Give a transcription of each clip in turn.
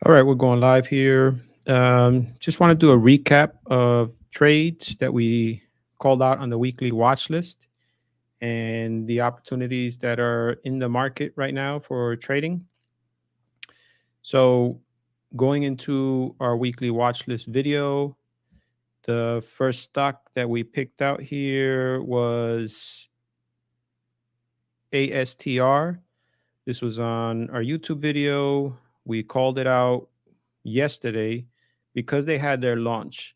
All right, we're going live here. Just want to do a recap of trades that we called out on the weekly watch list and the opportunities that are in the market right now for trading. So, going into our weekly watch list video, the first stock that we picked out here was ASTR. This was on our YouTube video. We called it out yesterday because they had their launch.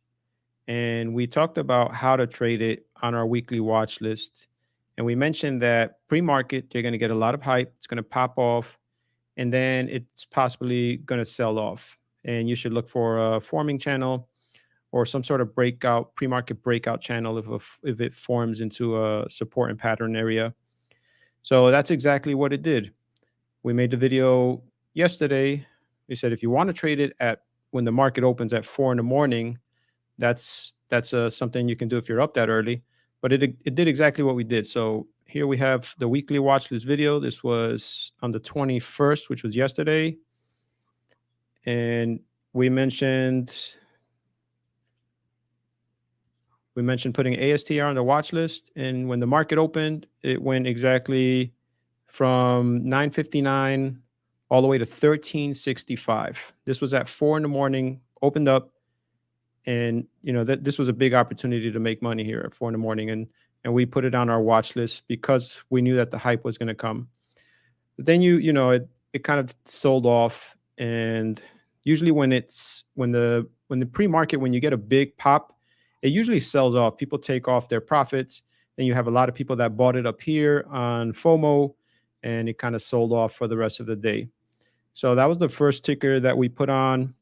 And we talked about how to trade it on our weekly watch list. And we mentioned that pre-market, you're going to get a lot of hype. It's going to pop off, and then it's possibly going to sell off. And you should look for a forming channel or some sort of breakout, pre-market breakout channel if it forms into a support and pattern area. So that's exactly what it did. We made the video yesterday. We said if you want to trade it at when the market opens at 4 in the morning, that's something you can do if you're up that early. But it did exactly what we did. So here we have the weekly watch list video. This was on the 21st, which was yesterday, and we mentioned putting ASTR on the watch list. And when the market opened, it went exactly from 9:59 all the way to 13:65. This was at 4 in the morning. Opened up, and that this was a big opportunity to make money here at 4 in the morning, and we put it on our watch list because we knew that the hype was going to come. But then it kind of sold off, and usually when the pre-market, when you get a big pop, it usually sells off. People take off their profits. Then you have a lot of people that bought it up here on FOMO, and it kind of sold off for the rest of the day. So that was the first ticker that we put on.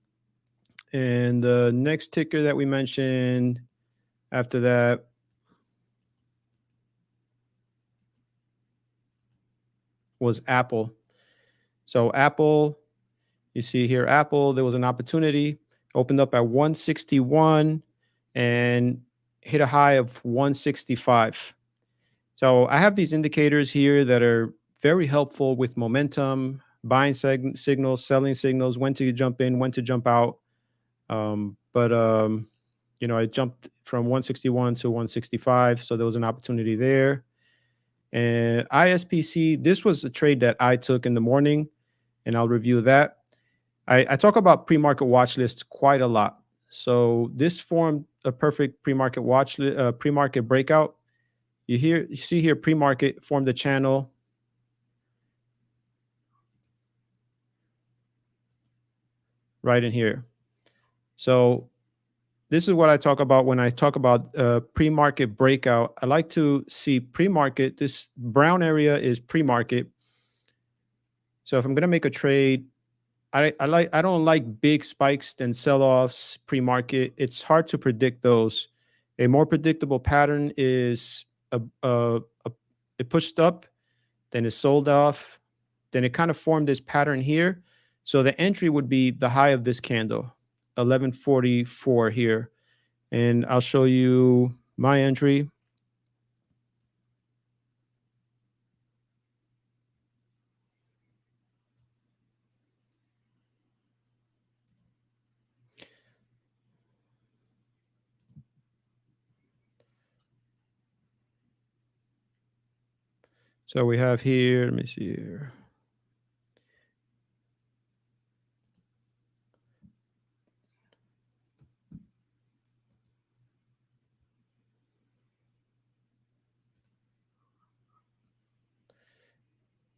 And the next ticker that we mentioned after that was Apple. So Apple, you see here, Apple, there was an opportunity, opened up at 161 and hit a high of 165. So I have these indicators here that are very helpful with momentum, buying signals, selling signals, when to jump in, when to jump out. But I jumped from 161 to 165, so there was an opportunity there. And ISPC, this was a trade that I took in the morning, and I'll review that. I talk about pre-market watch lists quite a lot. So this formed a perfect pre-market pre-market breakout. You see here, pre-market formed a channel right in here. So this is what I talk about when I talk about pre-market breakout. I like to see pre-market. This brown area is pre-market. So if I'm going to make a trade, I don't like big spikes and sell-offs pre-market. It's hard to predict those. A more predictable pattern is it pushed up, then it sold off, then it kind of formed this pattern here. So the entry would be the high of this candle, 1144 here. And I'll show you my entry. So we have here, let me see here.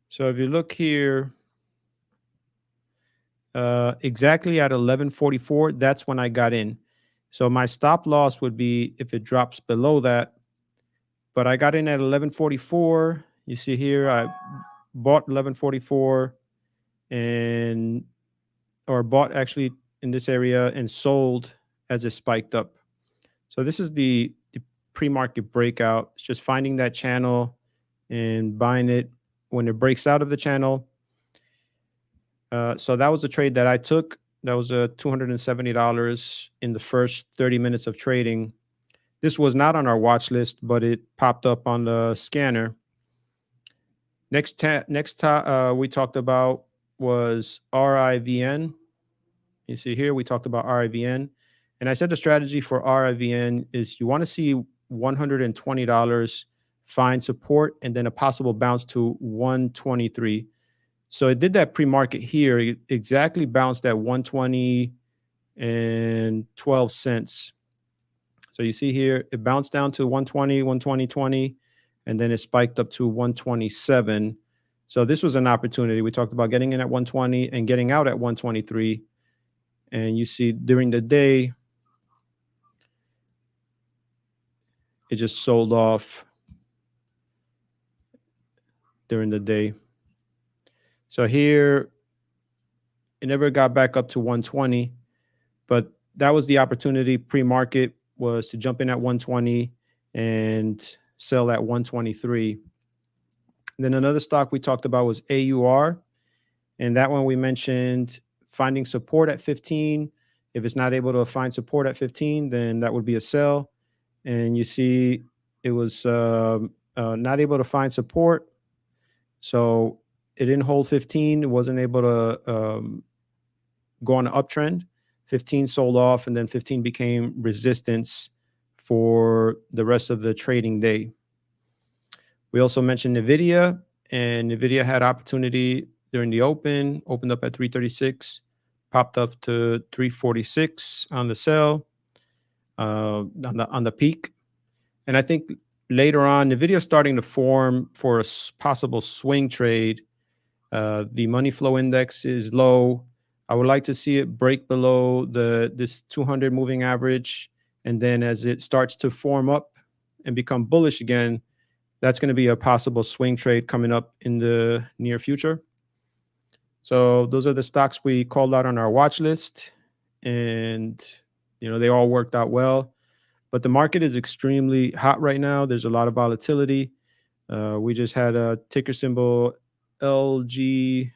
So if you look here, exactly at 1144, that's when I got in. So my stop loss would be if it drops below that. But I got in at 1144. You see here, I bought 1144 or bought actually in this area and sold as it spiked up. So this is the pre-market breakout. It's just finding that channel and buying it when it breaks out of the channel. So that was a trade that I took. That was a $270 in the first 30 minutes of trading. This was not on our watch list, but it popped up on the scanner. Next we talked about was RIVN. You see here, we talked about RIVN. And I said the strategy for RIVN is you want to see $120 find support and then a possible bounce to 123. So it did that pre-market here. It exactly bounced at 120 and 12 cents. So you see here, it bounced down to 120, 120.20, and then it spiked up to 127. So this was an opportunity. We talked about getting in at 120 and getting out at 123. And you see during the day, it just sold off during the day. So here, it never got back up to 120, but that was the opportunity pre-market was to jump in at 120 and sell at 123. And then another stock we talked about was AUR. And that one we mentioned finding support at 15. If it's not able to find support at 15, then that would be a sell. And you see it was not able to find support. So it didn't hold 15. It wasn't able to go on an uptrend. 15 sold off, and then 15 became resistance for the rest of the trading day. We also mentioned Nvidia, and Nvidia had opportunity during the opened up at 336, popped up to 346 on the sell, on the peak. And I think later on, Nvidia is starting to form for a possible swing trade. The money flow index is low. I would like to see it break below this 200 moving average. And then as it starts to form up and become bullish again, that's going to be a possible swing trade coming up in the near future. So those are the stocks we called out on our watch list. And, they all worked out well. But the market is extremely hot right now. There's a lot of volatility. We just had a ticker symbol LGVN.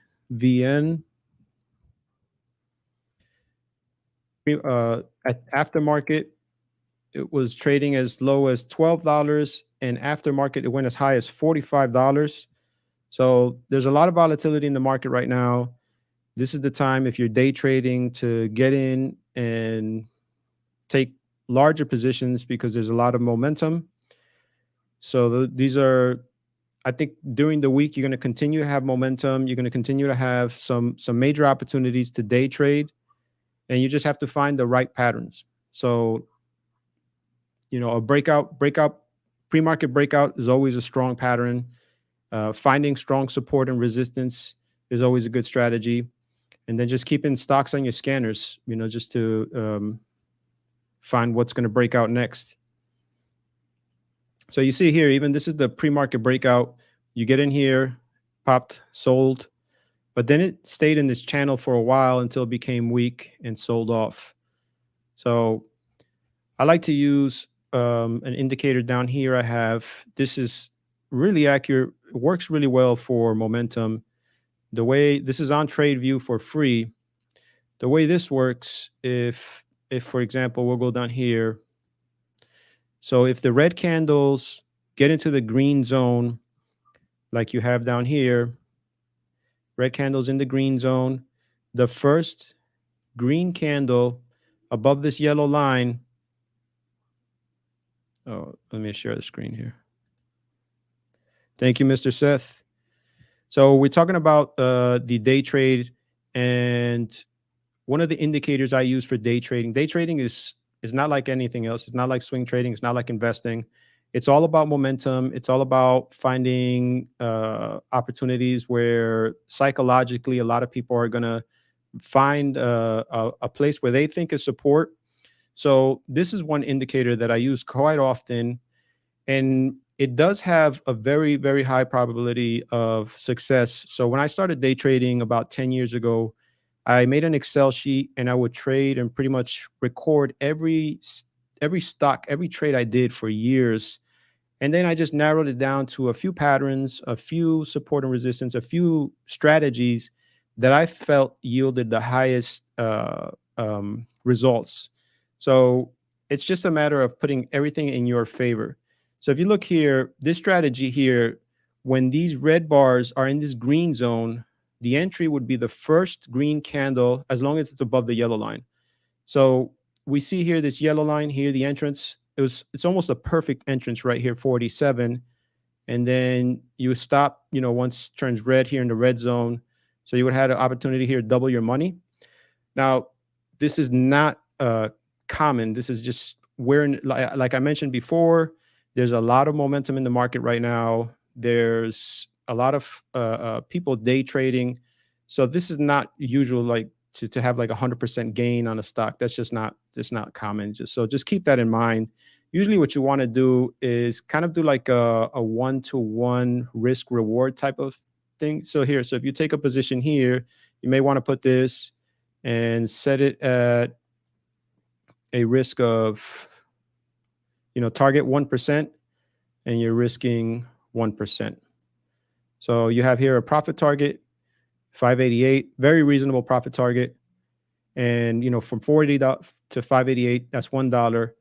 At aftermarket, it was trading as low as $12, and aftermarket, it went as high as $45. So there's a lot of volatility in the market right now. This is the time, if you're day trading, to get in and take larger positions because there's a lot of momentum. So these are, I think during the week, you're going to continue to have momentum. You're going to continue to have some major opportunities to day trade, and you just have to find the right patterns. So, a breakout, pre-market breakout is always a strong pattern. Finding strong support and resistance is always a good strategy. And then just keeping stocks on your scanners, just to find what's going to break out next. So you see here, even this is the pre-market breakout. You get in here, popped, sold, but then it stayed in this channel for a while until it became weak and sold off. So I like to use an indicator down here. I have, this is really accurate. It works really well for momentum. The way this is on TradeView for free, the way this works, if for example, we'll go down here. So if the red candles get into the green zone, like you have down here, red candles in the green zone, the first green candle above this yellow line. Oh, let me share the screen here. Thank you, Mr. Seth. So we're talking about the day trade, and one of the indicators I use for day trading is not like anything else. It's not like swing trading. It's not like investing. It's all about momentum. It's all about finding opportunities where psychologically a lot of people are going to find a place where they think is support. So this is one indicator that I use quite often, and it does have a very, very high probability of success. So when I started day trading about 10 years ago, I made an Excel sheet and I would trade and pretty much record every stock, every trade I did for years. And then I just narrowed it down to a few patterns, a few support and resistance, a few strategies that I felt yielded the highest results. So it's just a matter of putting everything in your favor. So if you look here, this strategy here, when these red bars are in this green zone, the entry would be the first green candle as long as it's above the yellow line. So we see here this yellow line here, the entrance. It's almost a perfect entrance right here, 47. And then you stop, once it turns red here in the red zone. So you would have an opportunity here to double your money. Now, this is not common. This is just where, like I mentioned before, there's a lot of momentum in the market right now. There's a lot of people day trading. So this is not usual, like to have like 100% gain on a stock. That's not common. Just keep that in mind. Usually what you want to do is kind of do like a one-to-one risk reward type of thing. So if you take a position here, you may want to put this and set it at a risk of, target 1%, and you're risking 1%. So you have here a profit target, 588, very reasonable profit target. And, from 40 to 588, that's $1.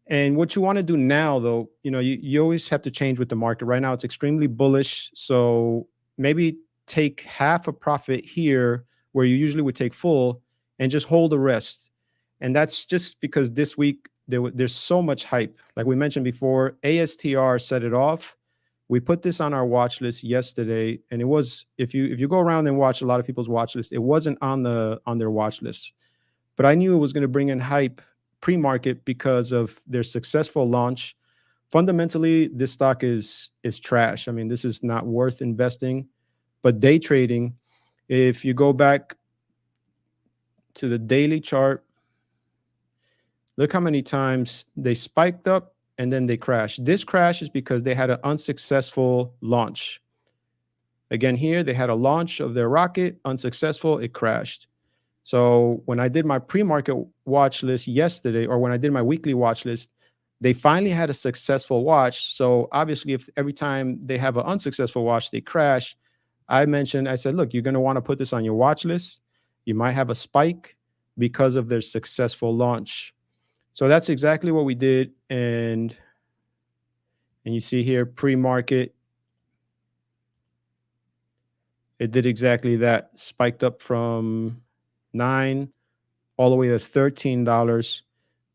And what you want to do now, though, you always have to change with the market. Right now, it's extremely bullish. So maybe take half a profit here where you usually would take full and just hold the rest. And that's just because this week there's so much hype. Like we mentioned before, ASTR set it off. We put this on our watch list yesterday, and it was, if you go around and watch a lot of people's watch list, it wasn't on their watch list. But I knew it was going to bring in hype pre-market because of their successful launch. Fundamentally, this stock is trash. I mean, this is not worth investing. But day trading, if you go back to the daily chart, look how many times they spiked up and then they crashed. This crash is because they had an unsuccessful launch. Again, here they had a launch of their rocket, unsuccessful, it crashed. So when I did my pre-market watch list yesterday, or when I did my weekly watch list, they finally had a successful watch. So obviously, if every time they have an unsuccessful watch, they crash, I said, look, you're going to want to put this on your watch list. You might have a spike because of their successful launch. So that's exactly what we did. And you see here, pre-market, it did exactly that, spiked up from $9 all the way to $13.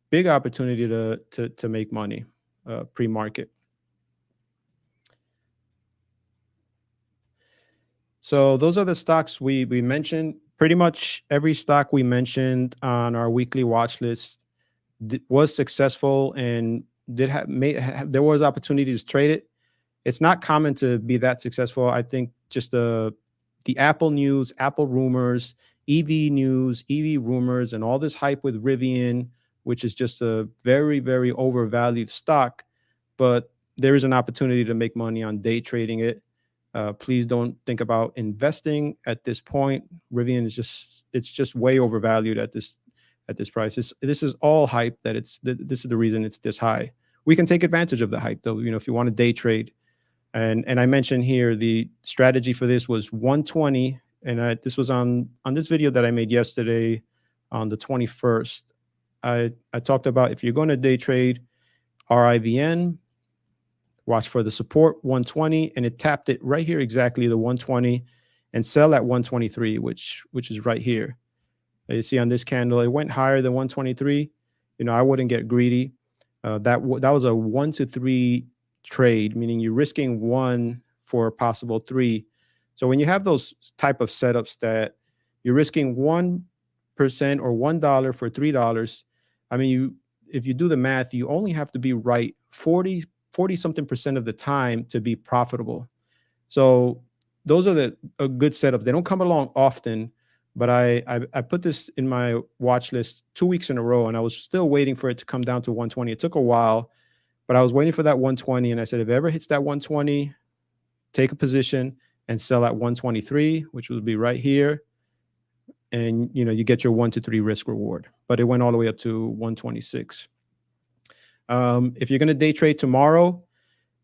Big opportunity to make money pre-market. So those are the stocks we mentioned. Pretty much every stock we mentioned on our weekly watch list was successful and there was opportunities to trade it. It's not common to be that successful. I think just the Apple news, Apple rumors, EV news, EV rumors, and all this hype with Rivian, which is just a very, very overvalued stock. But there is an opportunity to make money on day trading it. Please don't think about investing at this point. Rivian is just way overvalued at this price. This is all hype. This is the reason it's this high. We can take advantage of the hype, though. If you want to day trade. And I mentioned here the strategy for this was 120, and this was on this video that I made yesterday on the 21st. I talked about if you're going to day trade RIVN, watch for the support 120, and it tapped it right here exactly the 120, and sell at 123, which is right here. You see on this candle, it went higher than 123. I wouldn't get greedy. That was a 1 to 3 trade, meaning you're risking 1 for a possible 3. So when you have those type of setups that you're risking 1% or $1 for $3, I mean, if you do the math, you only have to be right 40 something percent of the time to be profitable. So those are a good setup. They don't come along often, but I put this in my watch list 2 weeks in a row, and I was still waiting for it to come down to 120. It took a while, but I was waiting for that 120, and I said, if it ever hits that 120, take a position and sell at 123, which will be right here. And, you get your 1 to 3 risk reward, but it went all the way up to 126. If you're going to day trade tomorrow,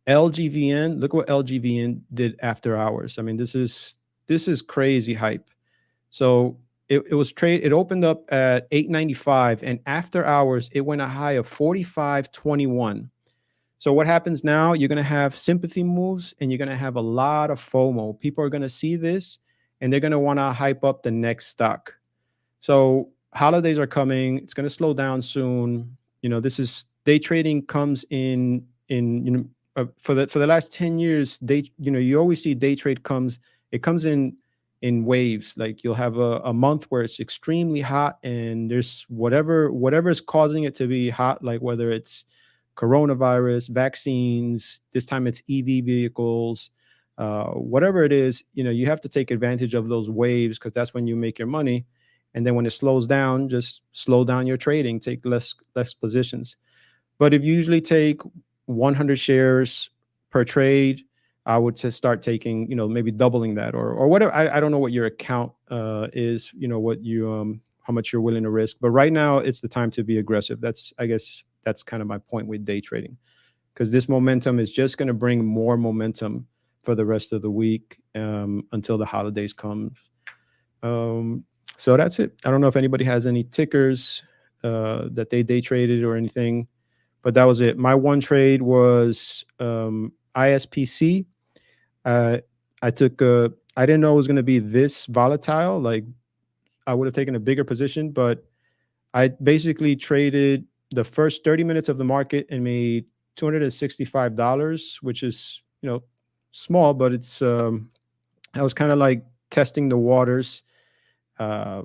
LGVN, look what LGVN did after hours. I mean, this is crazy hype. So it opened up at 895, and after hours, it went a high of 45.21. So what happens now? You're going to have sympathy moves, and you're going to have a lot of FOMO. People are going to see this, and they're going to want to hype up the next stock. So holidays are coming. It's going to slow down soon. This is day trading comes in for the last 10 years. You always see day trade comes. It comes in waves. Like you'll have a month where it's extremely hot, and there's whatever is causing it to be hot, like whether it's coronavirus, vaccines. This time it's EV vehicles. Whatever it is, you have to take advantage of those waves because that's when you make your money. And then when it slows down, just slow down your trading, take less positions. But if you usually take 100 shares per trade, I would just start taking, maybe doubling that or whatever. I don't know what your account is, what you how much you're willing to risk. But right now, it's the time to be aggressive. I guess that's kind of my point with day trading, because this momentum is just going to bring more momentum for the rest of the week until the holidays come. So that's it. I don't know if anybody has any tickers that they day traded or anything, but that was it. My one trade was ISPC. I took I didn't know it was going to be this volatile. Like I would have taken a bigger position, but I basically traded the first 30 minutes of the market and made $265, which is, small, but it's I was kind of like testing the waters uh,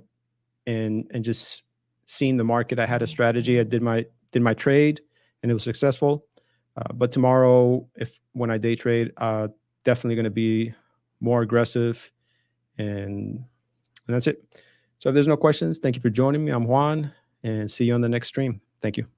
and just seeing the market. I had a strategy. I did my trade, and it was successful. But tomorrow, when I day trade, definitely going to be more aggressive, and that's it. So if there's no questions, thank you for joining me. I'm Juan, and see you on the next stream. Thank you.